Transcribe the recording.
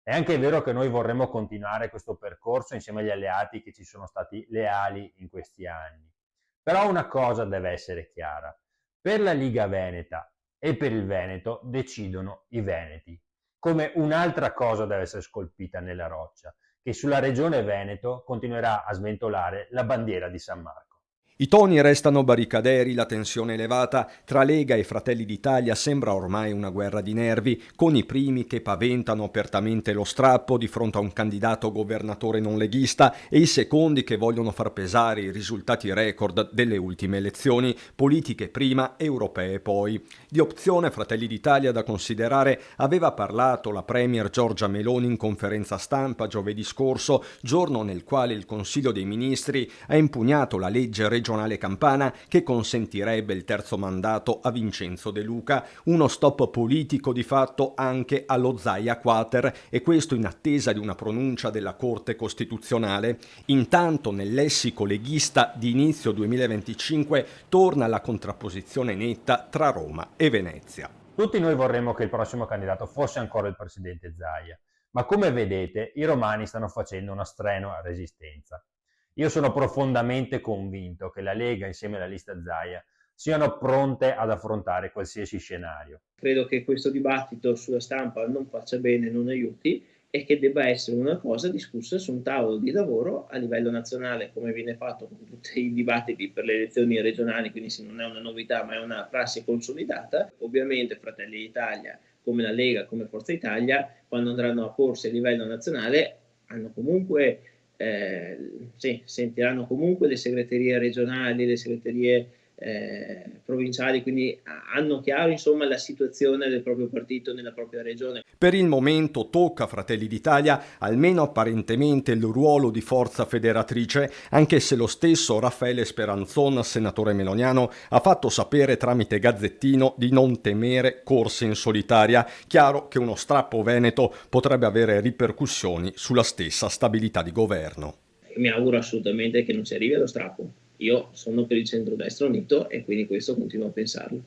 È anche vero che noi vorremmo continuare questo percorso insieme agli alleati che ci sono stati leali in questi anni. Però una cosa deve essere chiara: per la Liga Veneta e per il Veneto decidono i veneti, come un'altra cosa deve essere scolpita nella roccia, che sulla regione Veneto continuerà a sventolare la bandiera di San Marco. I toni restano barricaderi, la tensione elevata tra Lega e Fratelli d'Italia sembra ormai una guerra di nervi, con i primi che paventano apertamente lo strappo di fronte a un candidato governatore non leghista e i secondi che vogliono far pesare i risultati record delle ultime elezioni, politiche prima, europee poi. Di opzione Fratelli d'Italia da considerare aveva parlato la premier Giorgia Meloni in conferenza stampa giovedì scorso, giorno nel quale il Consiglio dei Ministri ha impugnato la legge regionale campana che consentirebbe il terzo mandato a Vincenzo De Luca, uno stop politico di fatto anche allo Zaia Quater, e questo in attesa di una pronuncia della Corte Costituzionale. Intanto nel lessico leghista di inizio 2025 torna la contrapposizione netta tra Roma e Venezia. Tutti noi vorremmo che il prossimo candidato fosse ancora il presidente Zaia, ma come vedete i romani stanno facendo una strenua resistenza. Io sono profondamente convinto che la Lega insieme alla lista Zaia siano pronte ad affrontare qualsiasi scenario. Credo che questo dibattito sulla stampa non faccia bene, non aiuti, e che debba essere una cosa discussa su un tavolo di lavoro a livello nazionale, come viene fatto con tutti i dibattiti per le elezioni regionali, quindi sì, non è una novità ma è una prassi consolidata. Ovviamente Fratelli d'Italia, come la Lega, come Forza Italia, quando andranno a porsi a livello nazionale hanno comunque, sì, sentiranno comunque le segreterie regionali, le segreterie provinciali, quindi hanno chiaro insomma la situazione del proprio partito nella propria regione. Per il momento tocca a Fratelli d'Italia, almeno apparentemente, il ruolo di forza federatrice, anche se lo stesso Raffaele Speranzon, senatore meloniano, ha fatto sapere tramite Gazzettino di non temere corse in solitaria. Chiaro che uno strappo veneto potrebbe avere ripercussioni sulla stessa stabilità di governo. Mi auguro assolutamente che non si arrivi allo strappo. Io sono per il centrodestra unito e quindi questo continuo a pensarlo.